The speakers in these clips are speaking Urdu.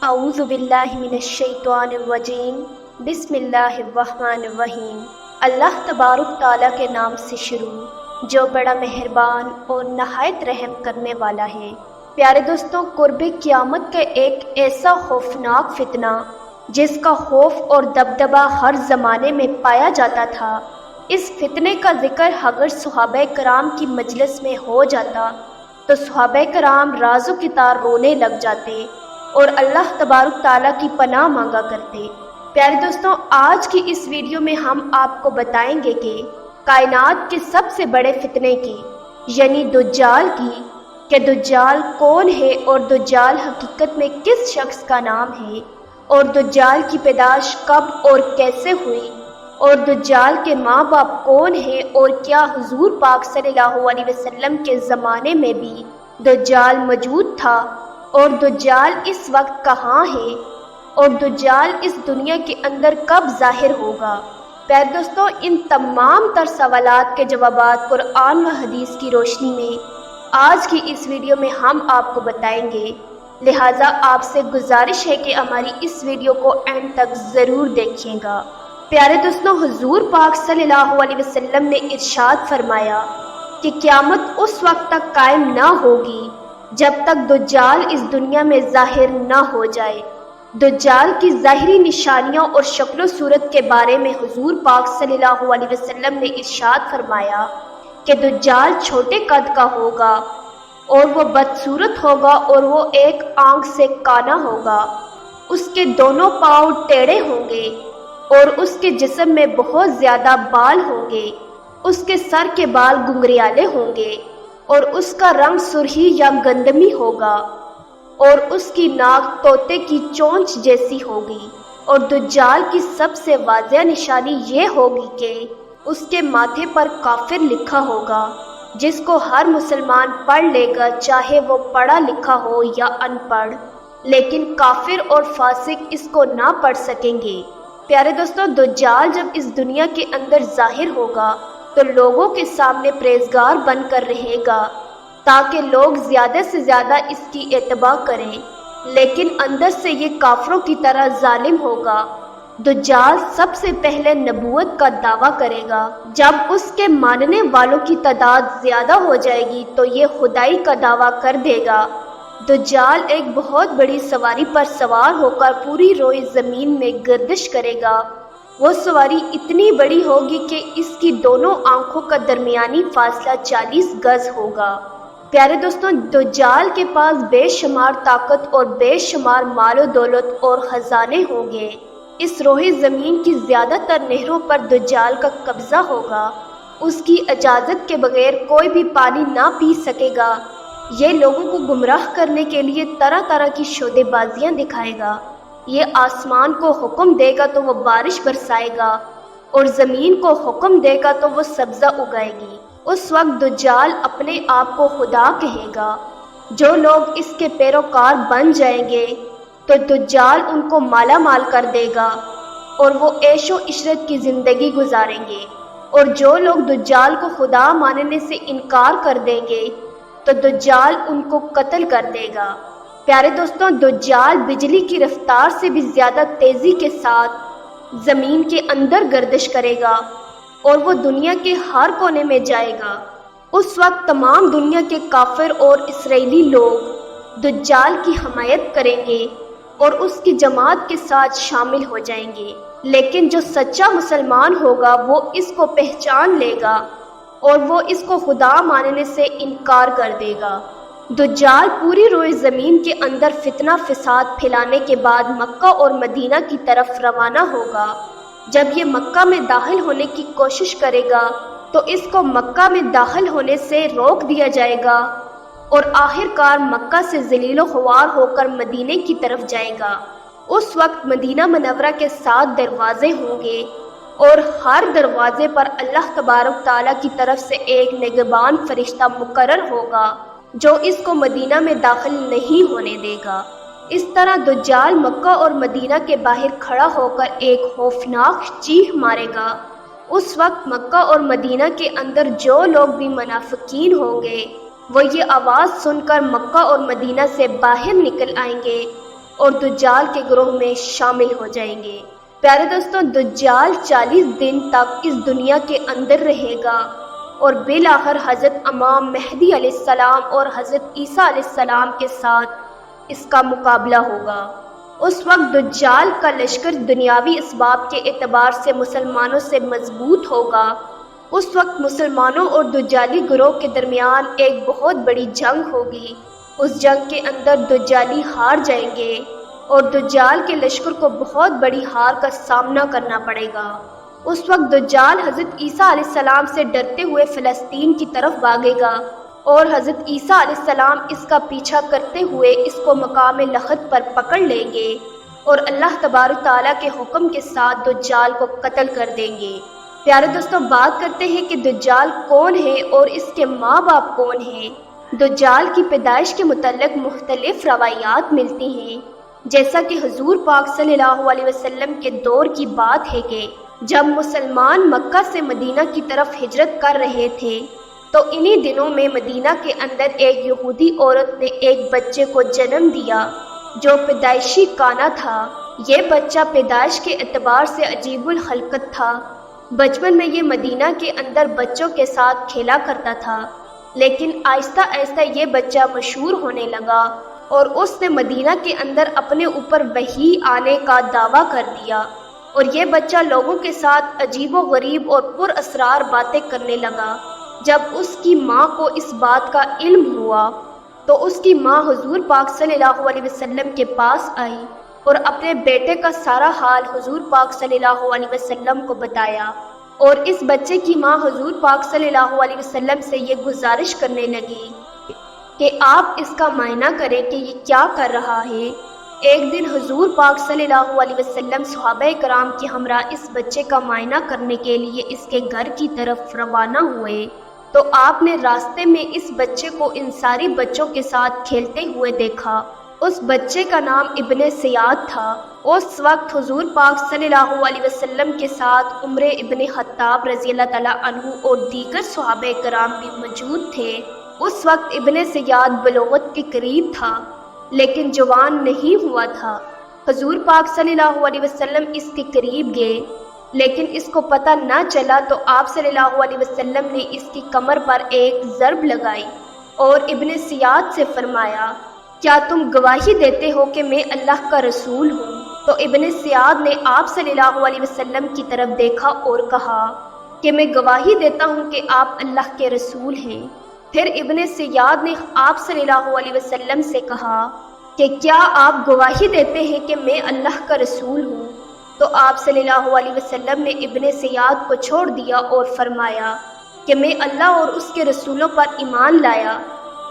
اعوذ باللہ من الشیطان الرجیم بسم اللہ الرحمن الرحیم۔ اللہ تبارک تعالیٰ کے نام سے شروع جو بڑا مہربان اور نہایت رحم کرنے والا ہے۔ پیارے دوستوں، قرب قیامت کا ایک ایسا خوفناک فتنہ جس کا خوف اور دبدبہ ہر زمانے میں پایا جاتا تھا، اس فتنے کا ذکر اگر صحابہ کرام کی مجلس میں ہو جاتا تو صحابہ کرام راز و کتار رونے لگ جاتے اور اللہ تبارک تعالیٰ کی پناہ مانگا کرتے۔ پیارے دوستوں، آج کی اس ویڈیو میں ہم آپ کو بتائیں گے کہ کائنات کے سب سے بڑے فتنے کی یعنی دجال کی، کہ دجال کون ہے اور دجال حقیقت میں کس شخص کا نام ہے، اور دجال کی پیدائش کب اور کیسے ہوئی، اور دجال کے ماں باپ کون ہیں، اور کیا حضور پاک صلی اللہ علیہ وسلم کے زمانے میں بھی دجال موجود تھا، اور دجال اس وقت کہاں ہے، اور دجال اس دنیا کے اندر کب ظاہر ہوگا۔ پیارے دوستوں، ان تمام تر سوالات کے جوابات قرآن و حدیث کی روشنی میں آج کی اس ویڈیو میں ہم آپ کو بتائیں گے، لہٰذا آپ سے گزارش ہے کہ ہماری اس ویڈیو کو اینڈ تک ضرور دیکھیے گا۔ پیارے دوستوں، حضور پاک صلی اللہ علیہ وسلم نے ارشاد فرمایا کہ قیامت اس وقت تک قائم نہ ہوگی جب تک دجال اس دنیا میں ظاہر نہ ہو جائے۔ دجال کی ظاہری نشانیوں اور شکل و صورت کے بارے میں حضور پاک صلی اللہ علیہ وسلم نے ارشاد فرمایا کہ دجال چھوٹے قد کا ہوگا اور وہ بدصورت ہوگا، اور وہ ایک آنکھ سے کانا ہوگا، اس کے دونوں پاؤں ٹیڑھے ہوں گے، اور اس کے جسم میں بہت زیادہ بال ہوں گے، اس کے سر کے بال گھنگریالے ہوں گے، اور اس کا رنگ سرخی یا گندمی ہوگا، اور اس کی ناک طوطے کی چونچ جیسی ہوگی۔ اور دجال کی سب سے واضح نشانی یہ ہوگی کہ اس کے ماتھے پر کافر لکھا ہوگا، جس کو ہر مسلمان پڑھ لے گا، چاہے وہ پڑھا لکھا ہو یا ان پڑھ، لیکن کافر اور فاسق اس کو نہ پڑھ سکیں گے۔ پیارے دوستوں، دجال جب اس دنیا کے اندر ظاہر ہوگا تو لوگوں کے سامنے پرہیزگار بن کر رہے گا تاکہ لوگ زیادہ سے زیادہ اس کی اتباع کریں، لیکن اندر سے یہ کافروں کی طرح ظالم ہوگا۔ دجال سب سے پہلے نبوت کا دعویٰ کرے گا، جب اس کے ماننے والوں کی تعداد زیادہ ہو جائے گی تو یہ خدائی کا دعویٰ کر دے گا۔ دجال ایک بہت بڑی سواری پر سوار ہو کر پوری روئے زمین میں گردش کرے گا۔ وہ سواری اتنی بڑی ہوگی کہ اس کی دونوں آنکھوں کا درمیانی فاصلہ 40 گز ہوگا۔ پیارے دوستوں، دجال کے پاس بے شمار طاقت اور بے شمار مال و دولت اور خزانے ہوں گے۔ اس روئے زمین کی زیادہ تر نہروں پر دجال کا قبضہ ہوگا۔ اس کی اجازت کے بغیر کوئی بھی پانی نہ پی سکے گا۔ یہ لوگوں کو گمراہ کرنے کے لیے طرح طرح کی شودے بازیاں دکھائے گا۔ یہ آسمان کو حکم دے گا تو وہ بارش برسائے گا، اور زمین کو حکم دے گا تو وہ سبزہ اگائے گی۔ اس وقت دجال اپنے آپ کو خدا کہے گا۔ جو لوگ اس کے پیروکار بن جائیں گے تو دجال ان کو مالا مال کر دے گا، اور وہ عیش و عشرت کی زندگی گزاریں گے، اور جو لوگ دجال کو خدا ماننے سے انکار کر دیں گے تو دجال ان کو قتل کر دے گا۔ پیارے دوستوں، دجال بجلی کی رفتار سے بھی زیادہ تیزی کے ساتھ زمین کے اندر گردش کرے گا، اور وہ دنیا کے ہر کونے میں جائے گا۔ اس وقت تمام دنیا کے کافر اور اسرائیلی لوگ دجال کی حمایت کریں گے اور اس کی جماعت کے ساتھ شامل ہو جائیں گے، لیکن جو سچا مسلمان ہوگا وہ اس کو پہچان لے گا اور وہ اس کو خدا ماننے سے انکار کر دے گا۔ دجال پوری روئے زمین کے اندر فتنہ فساد پھیلانے کے بعد مکہ اور مدینہ کی طرف روانہ ہوگا۔ جب یہ مکہ میں داخل ہونے کی کوشش کرے گا تو اس کو مکہ میں داخل ہونے سے روک دیا جائے گا، اور آخر کار مکہ سے ذلیل و خوار ہو کر مدینے کی طرف جائے گا۔ اس وقت مدینہ منورہ کے 7 دروازے ہوں گے، اور ہر دروازے پر اللہ تبارک تعالیٰ کی طرف سے ایک نگہبان فرشتہ مقرر ہوگا جو اس کو مدینہ میں داخل نہیں ہونے دے گا۔ اس طرح دجال مکہ اور مدینہ کے باہر کھڑا ہو کر ایک خوفناک چیخ مارے گا۔ اس وقت مکہ اور مدینہ کے اندر جو لوگ بھی منافقین ہوں گے وہ یہ آواز سن کر مکہ اور مدینہ سے باہر نکل آئیں گے اور دجال کے گروہ میں شامل ہو جائیں گے۔ پیارے دوستوں، دجال 40 دن تک اس دنیا کے اندر رہے گا اور بالآخر حضرت امام مہدی علیہ السلام اور حضرت عیسیٰ علیہ السلام کے ساتھ اس کا مقابلہ ہوگا۔ اس وقت دجال کا لشکر دنیاوی اسباب کے اعتبار سے مسلمانوں سے مضبوط ہوگا۔ اس وقت مسلمانوں اور دجالی گروہ کے درمیان ایک بہت بڑی جنگ ہوگی۔ اس جنگ کے اندر دجالی ہار جائیں گے اور دجال کے لشکر کو بہت بڑی ہار کا سامنا کرنا پڑے گا۔ اس وقت دجال حضرت عیسیٰ علیہ السلام سے ڈرتے ہوئے فلسطین کی طرف بھاگے گا اور حضرت عیسیٰ علیہ السلام اس کا پیچھا کرتے ہوئے اس کو مقام لخت پر پکڑ لیں گے اور اللہ تبارک تعالیٰ کے حکم کے ساتھ دجال کو قتل کر دیں گے۔ پیارے دوستوں، بات کرتے ہیں کہ دجال کون ہے اور اس کے ماں باپ کون ہیں۔ دجال کی پیدائش کے متعلق مختلف روایات ملتی ہیں، جیسا کہ حضور پاک صلی اللہ علیہ وسلم کے دور کی بات ہے کہ جب مسلمان مکہ سے مدینہ کی طرف ہجرت کر رہے تھے تو انہی دنوں میں مدینہ کے اندر ایک یہودی عورت نے ایک بچے کو جنم دیا جو پیدائشی کانا تھا۔ یہ بچہ پیدائش کے اعتبار سے عجیب الخلقت تھا۔ بچپن میں یہ مدینہ کے اندر بچوں کے ساتھ کھیلا کرتا تھا، لیکن آہستہ آہستہ یہ بچہ مشہور ہونے لگا اور اس نے مدینہ کے اندر اپنے اوپر وحی آنے کا دعویٰ کر دیا اور یہ بچہ لوگوں کے ساتھ عجیب و غریب اور پر اسرار باتیں کرنے لگا۔ جب اس کی ماں کو اس بات کا علم ہوا تو اس کی ماں حضور پاک صلی اللہ علیہ وسلم کے پاس آئی اور اپنے بیٹے کا سارا حال حضور پاک صلی اللہ علیہ وسلم کو بتایا، اور اس بچے کی ماں حضور پاک صلی اللہ علیہ وسلم سے یہ گزارش کرنے لگی کہ آپ اس کا معائنہ کریں کہ یہ کیا کر رہا ہے۔ ایک دن حضور پاک صلی اللہ علیہ وسلم صحابہ کرام کے ہمراہ اس بچے کا معائنہ کرنے کے لیے اس کے گھر کی طرف روانہ ہوئے تو آپ نے راستے میں اس بچے کو ان ساری بچوں کے ساتھ کھیلتے ہوئے دیکھا۔ اس بچے کا نام ابن سیاد تھا۔ اس وقت حضور پاک صلی اللہ علیہ وسلم کے ساتھ عمر ابن خطاب رضی اللہ تعالیٰ عنہ اور دیگر صحابہ کرام بھی موجود تھے۔ اس وقت ابن سیاد بلوغت کے قریب تھا لیکن جوان نہیں ہوا تھا۔ حضور پاک صلی اللہ علیہ وسلم اس کے قریب گئے لیکن اس کو پتہ نہ چلا تو آپ صلی اللہ علیہ وسلم نے اس کی کمر پر ایک ضرب لگائی اور ابن سیاد سے فرمایا، کیا تم گواہی دیتے ہو کہ میں اللہ کا رسول ہوں؟ تو ابن سیاد نے آپ صلی اللہ علیہ وسلم کی طرف دیکھا اور کہا کہ میں گواہی دیتا ہوں کہ آپ اللہ کے رسول ہیں۔ پھر ابن سیاد نے آپ صلی اللہ علیہ وسلم سے کہا کہ کیا آپ گواہی دیتے ہیں کہ میں اللہ کا رسول ہوں؟ تو آپ صلی اللہ علیہ وسلم نے ابن سیاد کو چھوڑ دیا اور فرمایا کہ میں اللہ اور اس کے رسولوں پر ایمان لایا۔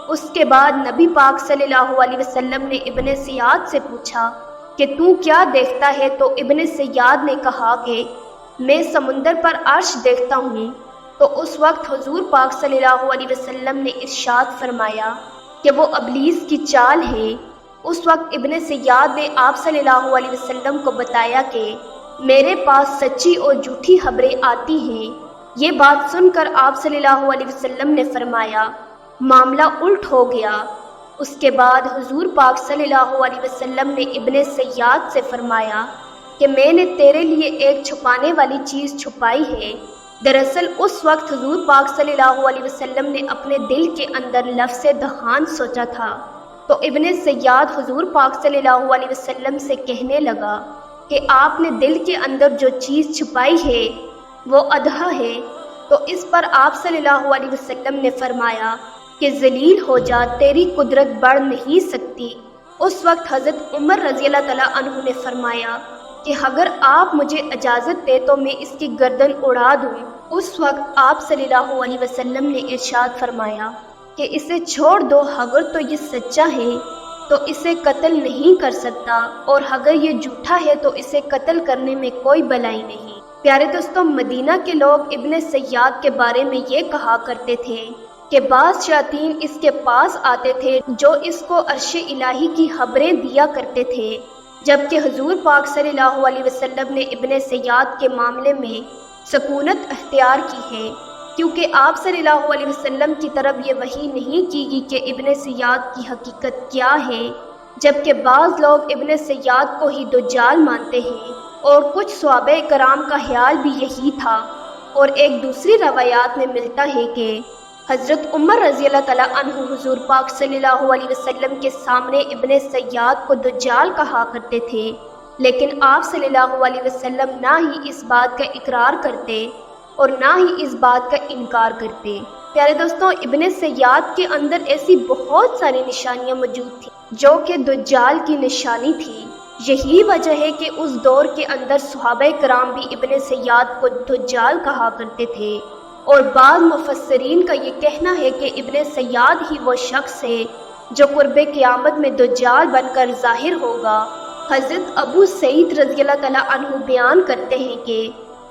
اس کے بعد نبی پاک صلی اللہ علیہ وسلم نے ابن سیاد سے پوچھا کہ تو کیا دیکھتا ہے؟ تو ابن سیاد نے کہا کہ میں سمندر پر عرش دیکھتا ہوں۔ تو اس وقت حضور پاک صلی اللہ علیہ وسلم نے ارشاد فرمایا کہ وہ ابلیس کی چال ہے۔ اس وقت ابن سیاد نے آپ صلی اللہ علیہ وسلم کو بتایا کہ میرے پاس سچی اور جھوٹی خبریں آتی ہیں۔ یہ بات سن کر آپ صلی اللہ علیہ وسلم نے فرمایا معاملہ الٹ ہو گیا۔ اس کے بعد حضور پاک صلی اللہ علیہ وسلم نے ابن سیاد سے فرمایا کہ میں نے تیرے لیے ایک چھپانے والی چیز چھپائی ہے۔ دراصل اس وقت حضور پاک صلی اللہ علیہ وسلم نے اپنے دل کے اندر لفظ دہان سوچا تھا تو ابن سیاد حضور پاک صلی اللہ علیہ وسلم سے کہنے لگا کہ آپ نے دل کے اندر جو چیز چھپائی ہے وہ ادھا ہے۔ تو اس پر آپ صلی اللہ علیہ وسلم نے فرمایا کہ ذلیل ہو جا، تیری قدرت بڑھ نہیں سکتی۔ اس وقت حضرت عمر رضی اللہ تعالیٰ عنہ نے فرمایا کہ اگر آپ مجھے اجازت دے تو میں اس کی گردن اڑا دوں۔ اس وقت آپ صلی اللہ علیہ وسلم نے ارشاد فرمایا کہ اسے چھوڑ دو، اگر تو یہ سچا ہے تو اسے قتل نہیں کر سکتا اور اگر یہ جھوٹا ہے تو اسے قتل کرنے میں کوئی بلائی نہیں۔ پیارے دوستوں، مدینہ کے لوگ ابن سیاد کے بارے میں یہ کہا کرتے تھے کہ بعض شیاطین اس کے پاس آتے تھے جو اس کو عرش الہی کی خبریں دیا کرتے تھے، جبکہ حضور پاک صلی اللہ علیہ وسلم نے ابن سیاد کے معاملے میں سکونت اختیار کی ہے، کیونکہ آپ صلی اللہ علیہ وسلم کی طرف یہ وحی نہیں کی گئی کہ ابن سیاد کی حقیقت کیا ہے۔ جبکہ بعض لوگ ابن سیاد کو ہی دجال مانتے ہیں اور کچھ صحابہ کرام کا خیال بھی یہی تھا۔ اور ایک دوسری روایات میں ملتا ہے کہ حضرت عمر رضی اللہ تعالیٰ عنہ حضور پاک صلی اللہ علیہ وسلم کے سامنے ابن سیاد کو دجال کہا کرتے تھے، لیکن آپ صلی اللہ علیہ وسلم نہ ہی اس بات کا اقرار کرتے اور نہ ہی اس بات کا انکار کرتے۔ پیارے دوستوں، ابن سیاد کے اندر ایسی بہت ساری نشانیاں موجود تھیں جو کہ دجال کی نشانی تھی۔ یہی وجہ ہے کہ اس دور کے اندر صحابہ کرام بھی ابن سیاد کو دجال کہا کرتے تھے، اور بعض مفسرین کا یہ کہنا ہے کہ ابن سیاد ہی وہ شخص ہے جو قرب قیامت میں دجال بن کر ظاہر ہوگا۔ حضرت ابو سعید رضی اللہ تعالیٰ عنہ بیان کرتے ہیں کہ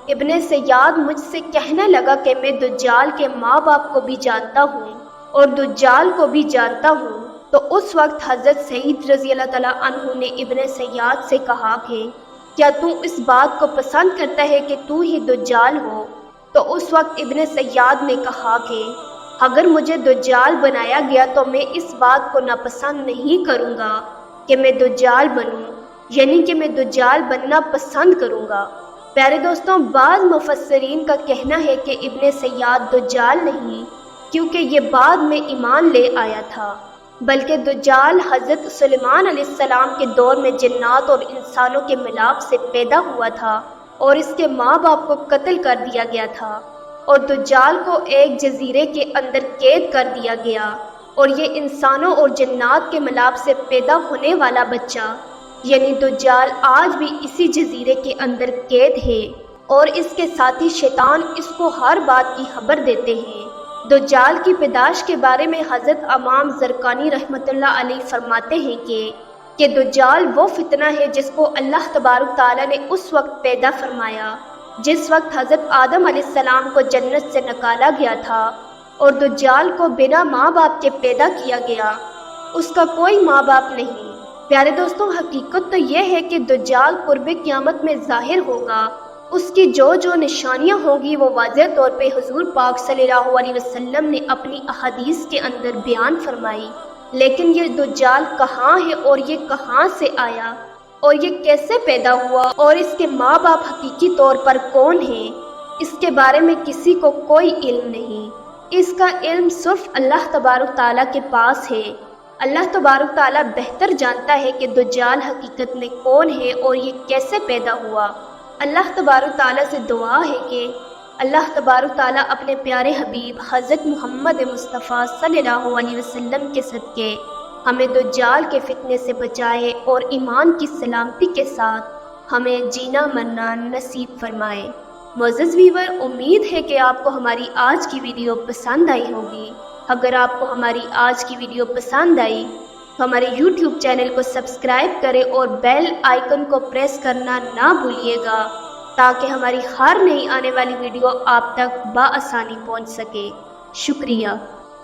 ابن سیاد مجھ سے کہنے لگا کہ میں دجال کے ماں باپ کو بھی جانتا ہوں اور دجال کو بھی جانتا ہوں۔ تو اس وقت حضرت سعید رضی اللہ تعالیٰ عنہ نے ابن سیاد سے کہا کہ کیا تو اس بات کو پسند کرتا ہے کہ تو ہی دجال ہو؟ تو اس وقت ابن سیاد نے کہا کہ اگر مجھے دجال بنایا گیا تو میں اس بات کو ناپسند نہیں کروں گا کہ میں دجال بنوں، یعنی کہ میں دجال بننا پسند کروں گا۔ پیارے دوستوں، بعض مفسرین کا کہنا ہے کہ ابن سیاد دجال نہیں، کیونکہ یہ بعد میں ایمان لے آیا تھا، بلکہ دجال حضرت سلیمان علیہ السلام کے دور میں جنات اور انسانوں کے ملاپ سے پیدا ہوا تھا اور اس کے ماں باپ کو قتل کر دیا گیا تھا، اور دجال کو ایک جزیرے کے اندر قید کر دیا گیا، اور یہ انسانوں اور جنات کے ملاپ سے پیدا ہونے والا بچہ یعنی دجال آج بھی اسی جزیرے کے اندر قید ہے، اور اس کے ساتھی شیطان اس کو ہر بات کی خبر دیتے ہیں۔ دجال کی پیدائش کے بارے میں حضرت امام زرقانی رحمۃ اللہ علیہ فرماتے ہیں کہ دجال وہ فتنہ ہے جس کو اللہ تبارک تعالیٰ نے اس وقت پیدا فرمایا جس وقت حضرت آدم علیہ السلام کو جنت سے نکالا گیا تھا، اور دجال کو بنا ماں باپ کے پیدا کیا گیا، اس کا کوئی ماں باپ نہیں۔ پیارے دوستوں، حقیقت تو یہ ہے کہ دجال قرب قیامت میں ظاہر ہوگا، اس کی جو نشانیاں ہوں گی وہ واضح طور پہ حضور پاک صلی اللہ علیہ وسلم نے اپنی احادیث کے اندر بیان فرمائی، لیکن یہ دجال کہاں ہے اور یہ کہاں سے آیا اور یہ کیسے پیدا ہوا اور اس کے ماں باپ حقیقی طور پر کون ہیں، اس کے بارے میں کسی کو کوئی علم نہیں۔ اس کا علم صرف اللہ تبارک تعالیٰ کے پاس ہے۔ اللہ تبارک تعالیٰ بہتر جانتا ہے کہ دجال حقیقت میں کون ہے اور یہ کیسے پیدا ہوا۔ اللہ تبارک تعالیٰ سے دعا ہے کہ اللہ تبارک تعالیٰ اپنے پیارے حبیب حضرت محمد مصطفیٰ صلی اللہ علیہ وسلم کے صدقے ہمیں دجال کے فتنے سے بچائے اور ایمان کی سلامتی کے ساتھ ہمیں جینا مرنا نصیب فرمائے۔ معزز ویور، امید ہے کہ آپ کو ہماری آج کی ویڈیو پسند آئی ہوگی۔ اگر آپ کو ہماری آج کی ویڈیو پسند آئی تو ہمارے یوٹیوب چینل کو سبسکرائب کریں اور بیل آئیکن کو پریس کرنا نہ بھولیے گا تاکہ ہماری ہر نئی آنے والی ویڈیو آپ تک بآسانی پہنچ سکے۔ شکریہ۔